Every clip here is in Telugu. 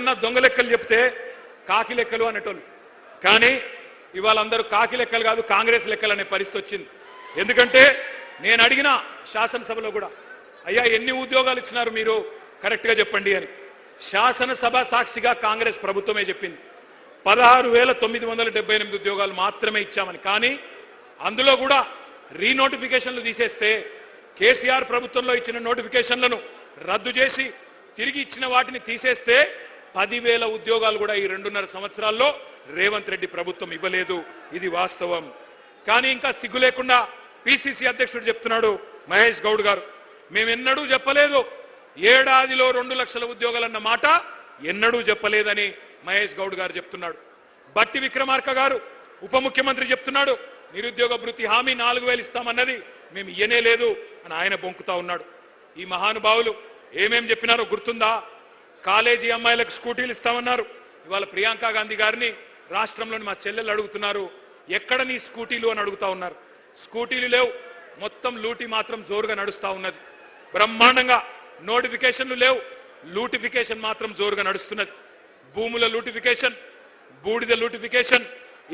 ఎవరన్నా దొంగ లెక్కలు చెప్తే కాకి లెక్కలు అనేటోళ్ళు. కానీ ఇవాళ అందరూ కాకి లెక్కలు కాదు కాంగ్రెస్ లెక్కలు అనే పరిస్థితి వచ్చింది. ఎందుకంటే నేను అడిగిన శాసనసభలో కూడా, అయ్యా ఎన్ని ఉద్యోగాలు ఇచ్చినారు మీరు కరెక్ట్గా చెప్పండి అని. శాసనసభ సాక్షిగా కాంగ్రెస్ ప్రభుత్వమే చెప్పింది 16,978 ఉద్యోగాలు మాత్రమే ఇచ్చామని. కానీ అందులో కూడా రీనోటిఫికేషన్లు తీసేస్తే, కేసీఆర్ ప్రభుత్వంలో ఇచ్చిన నోటిఫికేషన్లను రద్దు చేసి తిరిగి ఇచ్చిన వాటిని తీసేస్తే 10,000 ఉద్యోగాలు కూడా ఈ 2.5 సంవత్సరాల్లో రేవంత్ రెడ్డి ప్రభుత్వం ఇవ్వలేదు. ఇది వాస్తవం. కానీ ఇంకా సిగ్గు లేకుండా పిసిసి అధ్యక్షుడు చెప్తున్నాడు మహేష్ గౌడ్ గారు, మేమెన్నడూ చెప్పలేదు ఏడాదిలో 2 లక్షల ఉద్యోగాలన్న మాట ఎన్నడూ చెప్పలేదని మహేష్ గౌడ్ గారు చెప్తున్నాడు. బట్టి విక్రమార్క గారు ఉప ముఖ్యమంత్రి చెప్తున్నాడు నిరుద్యోగ భృతి హామీ 4,000 ఇస్తామన్నది మేము ఇయ్యనే లేదు అని ఆయన బొంకుతా ఉన్నాడు. ఈ మహానుభావులు ఏమేం చెప్పినారో గుర్తుందా? కాలేజీ అమ్మాయిలకు స్కూటీలు ఇస్తామన్నారు. ఇవాళ ప్రియాంక గాంధీ గారిని రాష్ట్రంలోని మా చెల్లెలు అడుగుతున్నారు, ఎక్కడ నీ స్కూటీలు అని అడుగుతా ఉన్నారు. స్కూటీలు లేవు, మొత్తం లూటీ మాత్రం జోరుగా నడుస్తూ ఉన్నది. బ్రహ్మాండంగా నోటిఫికేషన్లు లేవు, లూటిఫికేషన్ మాత్రం జోరుగా నడుస్తున్నది. భూముల లూటిఫికేషన్, బూడిద లూటిఫికేషన్,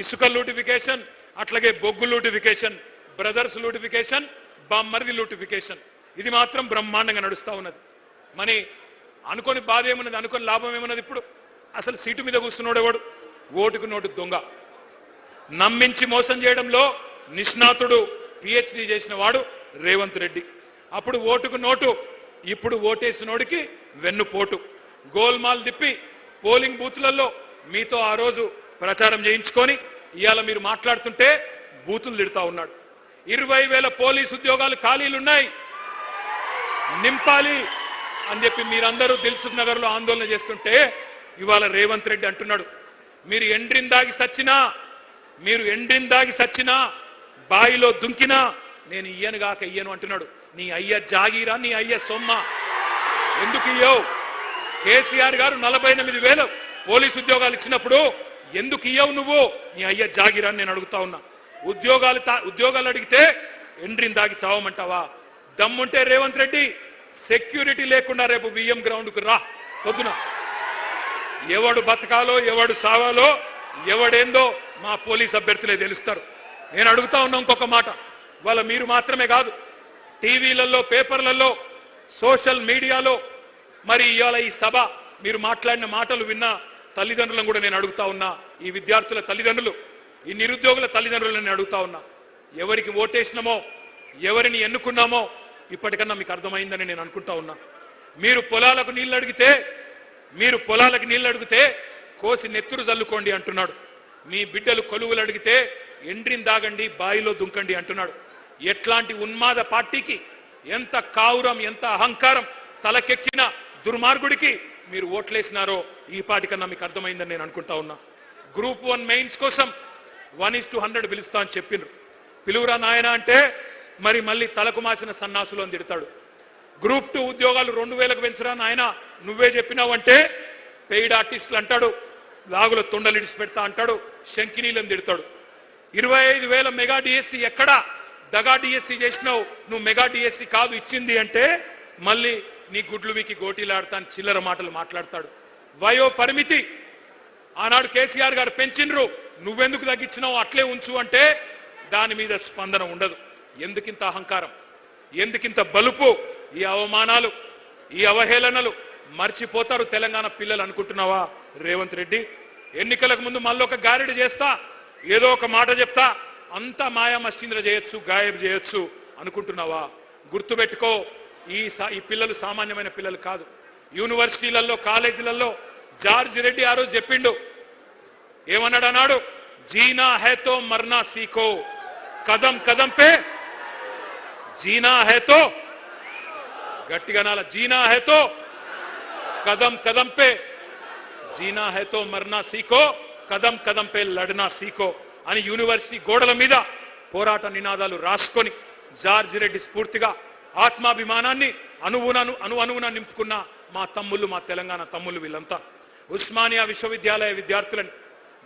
ఇసుక లూటిఫికేషన్, అట్లాగే బొగ్గు లూటిఫికేషన్, బ్రదర్స్ లూటిఫికేషన్, బామ్మర్ది లూటిఫికేషన్, ఇది మాత్రం బ్రహ్మాండంగా నడుస్తూ ఉన్నది. మరి అనుకోని బాధ ఏమున్నది, అనుకోని లాభం ఏమున్నది? ఇప్పుడు అసలు సీటు మీద కూర్చున్నాడు ఎవడు? ఓటుకు నోటు దొంగ. నమ్మించి మోసం చేయడంలో నిష్ణాతుడు, పిహెచ్డి చేసిన వాడు రేవంత్ రెడ్డి. అప్పుడు ఓటుకు నోటు, ఇప్పుడు ఓటేసినోడికి వెన్నుపోటు. గోల్మాల్ తిప్పి పోలింగ్ బూతులలో మీతో ఆ రోజు ప్రచారం చేయించుకొని ఇవాళ మీరు మాట్లాడుతుంటే బూతులు తిడతా ఉన్నాడు. 20,000 పోలీసు ఉద్యోగాలు ఖాళీలున్నాయి, నింపాలి అని చెప్పి మీరందరూ దిల్సుఖ్ నగర్ లో ఆందోళన చేస్తుంటే ఇవాళ రేవంత్ రెడ్డి అంటున్నాడు, మీరు ఎండ్రిన్ దాగి సచ్చినా బాయిలో దుంకినా నేను ఇయ్యను గాక ఇయ్యను అంటున్నాడు. నీ అయ్య జాగీరా, నీ అయ్య సొమ్మ, ఎందుకు ఇయ్యవు? కేసీఆర్ గారు 48,000 పోలీసు ఇచ్చినప్పుడు ఎందుకు ఇయ్యవు నువ్వు? నీ అయ్య జాగీరా నేను అడుగుతా ఉన్నా. ఉద్యోగాలు అడిగితే ఎండ్రిన్ దాగి చావమంటావా? దమ్ముంటే రేవంత్ రెడ్డి సెక్యూరిటీ లేకుండా రేపు విఎం గ్రౌండ్ కు రా పొద్దున. ఎవడు బతకాలో ఎవడు సావాలో ఎవడేందో మా పోలీస్ అభ్యర్థులే తెలుస్తారు. నేను అడుగుతా ఉన్నా ఇంకొక మాట, వాళ్ళ మీరు మాత్రమే కాదు, టీవీలలో, పేపర్లలో, సోషల్ మీడియాలో, మరి ఇవాళ ఈ సభ మీరు మాట్లాడిన మాటలు విన్న తల్లిదండ్రులను కూడా నేను అడుగుతా ఉన్నా, ఈ విద్యార్థుల తల్లిదండ్రులు, ఈ నిరుద్యోగుల తల్లిదండ్రులను నేను అడుగుతా ఉన్నా, ఎవరికి ఓటేసినామో ఎవరిని ఎన్నుకున్నామో ఇప్పటికన్నా మీకు అర్థమైందని నేను అనుకుంటా ఉన్నా. మీరు పొలాలకు నీళ్లు అడిగితే కోసి నెత్తురు జల్లుకోండి అంటున్నాడు. మీ బిడ్డలు కొలువులు అడిగితే ఎండ్రిన్ దాగండి, బాయిలో దుంకండి అంటున్నాడు. ఎట్లాంటి ఉన్మాద పార్టీకి, ఎంత కావురం, ఎంత అహంకారం తలకెక్కిన దుర్మార్గుడికి మీరు ఓట్లేసినారో ఈ పాటికన్నా మీకు అర్థమైందని నేను అనుకుంటా ఉన్నా. గ్రూప్ 1 మెయిన్స్ కోసం 1:100 పిలుస్తా అని చెప్పిండ్రు. పిలువురా నాయన అంటే మరి మళ్ళీ తలకు మాసిన సన్నాసులు అని తిడతాడు. గ్రూప్ 2 ఉద్యోగాలు 2,000కు పెంచరా నాయన నువ్వే చెప్పినావంటే పెయిడ్ ఆర్టిస్టులు అంటాడు, లాగుల తొండలు ఇడిచి పెడతా అంటాడు, శంకినీలను తిడతాడు. 25,000 మెగా డిఎస్సి ఎక్కడా? దగా డిఎస్సి చేసినావు నువ్వు, మెగా డిఎస్సి కాదు ఇచ్చింది అంటే మళ్ళీ నీ గుడ్లు వీకి గోటీలాడతాను చిల్లర మాటలు మాట్లాడతాడు. వయో పరిమితి ఆనాడు కేసీఆర్ గారు పెంచిండ్రు, నువ్వెందుకు తగ్గించినావు, అట్లే ఉంచు అంటే దాని మీద స్పందన ఉండదు. ఎందుకింత అహంకారం, ఎందుకింత బలుపు? ఈ అవమానాలు, ఈ అవహేళనలు మర్చిపోతారు తెలంగాణ పిల్లలు అనుకుంటున్నావా రేవంత్ రెడ్డి? ఎన్నికలకు ముందు మళ్ళొక గారెడి చేస్తా, ఏదో ఒక మాట చెప్తా, అంతా మాయా మస్తీంద్ర చేయొచ్చు, గాయబ్ చేయొచ్చు అనుకుంటున్నావా? గుర్తుపెట్టుకో, ఈ పిల్లలు సామాన్యమైన పిల్లలు కాదు. యూనివర్సిటీలలో, కాలేజీలలో జార్జ్ రెడ్డి ఆ రోజు చెప్పిండు, ఏమన్నాడు అన్నాడు, జీనా హైతో మర్నా సీఖో, కదం కదం పే జీనా హైతో, గట్టిగా నాల, జీనా హైతో కదం కదం పే, జీనా హైతో మర్నా సీఖో, కదం కదం పే లడ్నా సీఖో అని యూనివర్సిటీ గోడల మీద పోరాట నినాదాలు రాసుకొని జార్జ్ రెడ్డి స్ఫూర్తిగా ఆత్మాభిమానాన్ని అణువున నింపుకున్న మా తమ్ముళ్ళు, మా తెలంగాణ తమ్ముళ్ళు వీళ్ళంతా. ఉస్మానియా విశ్వవిద్యాలయ విద్యార్థులని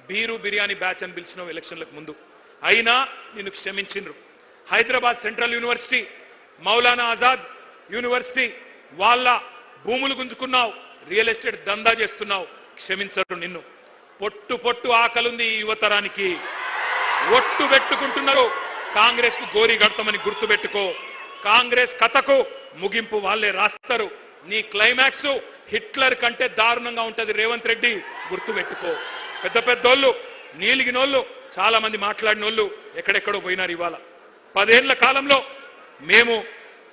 బీరు బిర్యానీ బ్యాచ్ అని పిలిచిన ఎలక్షన్లకు ముందు, అయినా నిన్ను క్షమించిండ్రు. Hyderabad central university, Maulana Azad university వాళ్ళ భూములు గుంజుకున్నావు, రియల్ ఎస్టేట్ దందా చేస్తున్నావు, క్షమించరు నిన్ను. పొట్టు పొట్టు ఆకలుంది ఈ యువతరానికి. ఒట్టు పెట్టుకుంటున్నారు కాంగ్రెస్ కు గోరి గడతామని గుర్తుపెట్టుకో. కాంగ్రెస్ కథకు ముగింపు వాళ్ళే రాస్తారు. నీ క్లైమాక్స్ హిట్లర్ కంటే దారుణంగా ఉంటది రేవంత్ రెడ్డి, గుర్తుపెట్టుకో. పెద్ద పెద్దోళ్ళు నీలిగినోళ్ళు చాలా మంది మాట్లాడినోళ్ళు ఎక్కడెక్కడో పోయినారు. ఇవాళ 10 ఏళ్ల కాలంలో మేము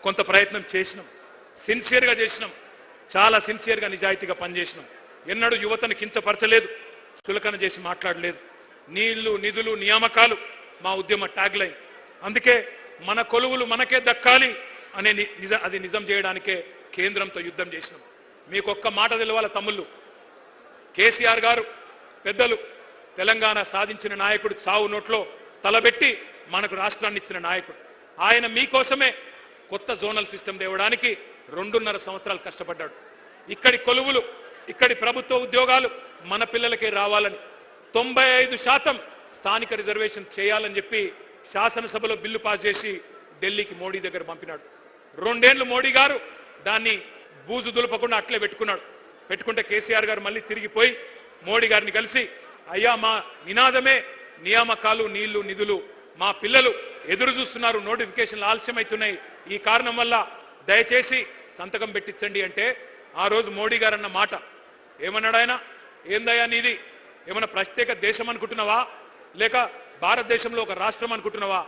కొంత ప్రయత్నం చేసినాం, సిన్సియర్గా చేసినాం, చాలా సిన్సియర్గా నిజాయితీగా పనిచేసినాం. ఎన్నడూ యువతను కించపరచలేదు, చులకన చేసి మాట్లాడలేదు. నీళ్లు నిధులు నియామకాలు మా ఉద్యమ ట్యాగ్ లైన్. అందుకే మన కొలువులు మనకే దక్కాలి అనే అది నిజం చేయడానికే కేంద్రంతో యుద్ధం చేసినాం. మీకు ఒక్క మాట తెలవాల తమ్ముళ్ళు, కేసీఆర్ గారు పెద్దలు తెలంగాణ సాధించిన నాయకుడు, చావు నోట్లో తలబెట్టి మనకు రాష్ట్రాన్ని ఇచ్చిన నాయకుడు. ఆయన మీకోసమే కొత్త జోనల్ సిస్టమ్ తేవడానికి 2.5 సంవత్సరాలు కష్టపడ్డాడు. ఇక్కడి కొలువులు, ఇక్కడి ప్రభుత్వ ఉద్యోగాలు మన పిల్లలకే రావాలని 95% స్థానిక రిజర్వేషన్ చేయాలని చెప్పి శాసనసభలో బిల్లు పాస్ చేసి ఢిల్లీకి మోడీ దగ్గర పంపినాడు. 2 ఏళ్లు మోడీ గారు దాన్ని బూజు దులపకుండా అట్లే పెట్టుకుంటే కేసీఆర్ గారు మళ్ళీ తిరిగిపోయి మోడీ గారిని కలిసి, అయ్యా మా నినాదమే నియామకాలు, నీళ్లు నిధులు, మా పిల్లలు ఎదురు చూస్తున్నారు, నోటిఫికేషన్లు ఆలస్యమవుతున్నాయి, ఈ కారణం వల్ల దయచేసి సంతకం పెట్టించండి అంటే ఆ రోజు మోడీ గారు అన్న మాట ఏమన్నాడు ఆయన? ఏందయ్యా నీది ఏమన్నా ప్రత్యేక దేశం అనుకుంటున్నావా, లేక భారతదేశంలో ఒక రాష్ట్రం అనుకుంటున్నావా?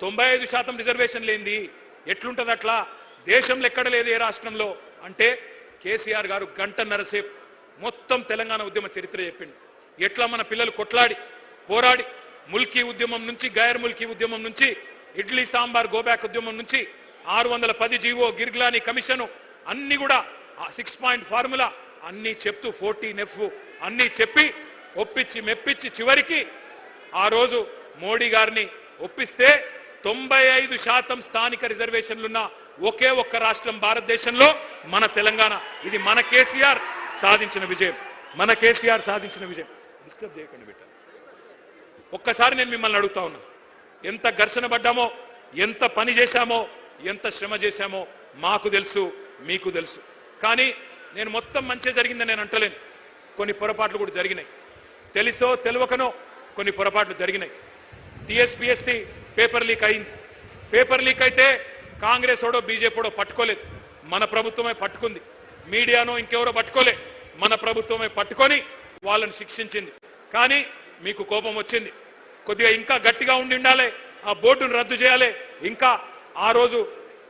95% రిజర్వేషన్ లేనిది ఎట్లుంటది? అట్లా దేశంలో ఎక్కడ లేదు, ఏ రాష్ట్రంలో అంటే కేసీఆర్ గారు 1.5 సేపు మొత్తం తెలంగాణ ఉద్యమ చరిత్ర చెప్పిండు. ఎట్లా మన పిల్లలు కొట్లాడి పోరాడి ముల్కీ ఉద్యమం నుంచి, గైర్ ముల్కీ ఉద్యమం నుంచి, ఇడ్లీ సాంబార్ గోబ్యాక్ ఉద్యమం నుంచి 610 జీవో, గిర్గ్లానీ కమిషను అన్ని కూడా 6 పాయింట్ ఫార్ములా అన్ని చెప్తూ 14F అన్ని చెప్పి ఒప్పించి మెప్పించి చివరికి ఆ రోజు మోడీ గారిని ఒప్పిస్తే 95% స్థానిక రిజర్వేషన్లున్న ఒకే ఒక్క రాష్ట్రం భారతదేశంలో మన తెలంగాణ. ఇది మన కేసీఆర్ సాధించిన విజయం, మన కేసీఆర్ సాధించిన విజయం. డిస్టర్బ్ చేయకండి బిడ్డ. ఒక్కసారి నేను మిమ్మల్ని అడుగుతా ఉన్నా, ఎంత ఘర్షణ పడ్డామో, ఎంత పని చేశామో, ఎంత శ్రమ చేశామో మాకు తెలుసు, మీకు తెలుసు. కానీ నేను మొత్తం మంచి జరిగిందని నేను అంటలేను. కొన్ని పొరపాట్లు కూడా జరిగినాయి, తెలుసో తెలియకనో కొన్ని పొరపాట్లు జరిగినాయి. టీఎస్పీఎస్సీ పేపర్ లీక్ అయింది. పేపర్ లీక్ అయితే కాంగ్రెస్ ఓడో బీజేపీడో పట్టుకోలేదు, మన ప్రభుత్వమే పట్టుకుంది. మీడియానో ఇంకెవరో పట్టుకోలే, మన ప్రభుత్వమే పట్టుకొని వాళ్ళని శిక్షించింది. కానీ మీకు కోపం వచ్చింది, కొద్దిగా ఇంకా గట్టిగా ఉండాలి, ఆ బోర్డును రద్దు చేయాలి, ఇంకా ఆ రోజు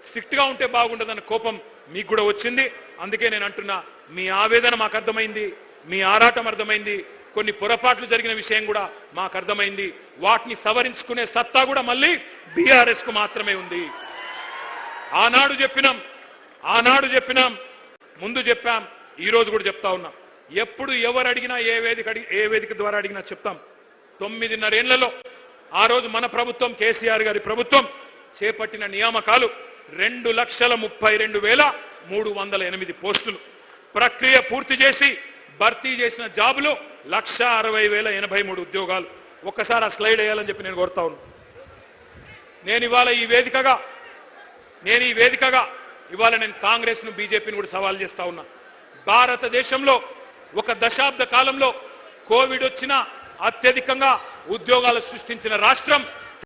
స్ట్రిక్ట్గా ఉంటే బాగుండదన్న కోపం మీకు కూడా వచ్చింది. అందుకే నేను అంటున్నా, మీ ఆవేదన మాకు అర్థమైంది, మీ ఆరాటం అర్థమైంది, కొన్ని పొరపాట్లు జరిగిన విషయం కూడా మాకు అర్థమైంది. వాటిని సవరించుకునే సత్తా కూడా మళ్ళీ బీఆర్ఎస్ కు మాత్రమే ఉంది. ఆనాడు చెప్పినాం, ముందు చెప్పాం, ఈ రోజు కూడా చెప్తా ఉన్నాం. ఎప్పుడు ఎవరు అడిగినా, ఏ వేదిక ద్వారా అడిగినా చెప్తాం. 9.5 ఏళ్లలో ఆ రోజు మన ప్రభుత్వం, కేసీఆర్ గారి ప్రభుత్వం చేపట్టిన నియామకాలు 2,32,308 పోస్టులు. ప్రక్రియ పూర్తి చేసి భర్తీ చేసిన జాబులు 1,60,083 ఉద్యోగాలు. ఒక్కసారి ఆ స్లైడ్ వేయాలని చెప్పి నేను కోరుతా ఉన్నాను. నేను ఇవాళ ఈ వేదికగా ఇవాళ నేను కాంగ్రెస్ ను, బీజేపీని కూడా సవాల్ చేస్తా ఉన్నా. భారతదేశంలో ఒక దశాబ్ద కాలంలో కోవిడ్ వచ్చిన అత్యధికంగా ఉద్యోగాలు సృష్టించిన రాష్ట్రం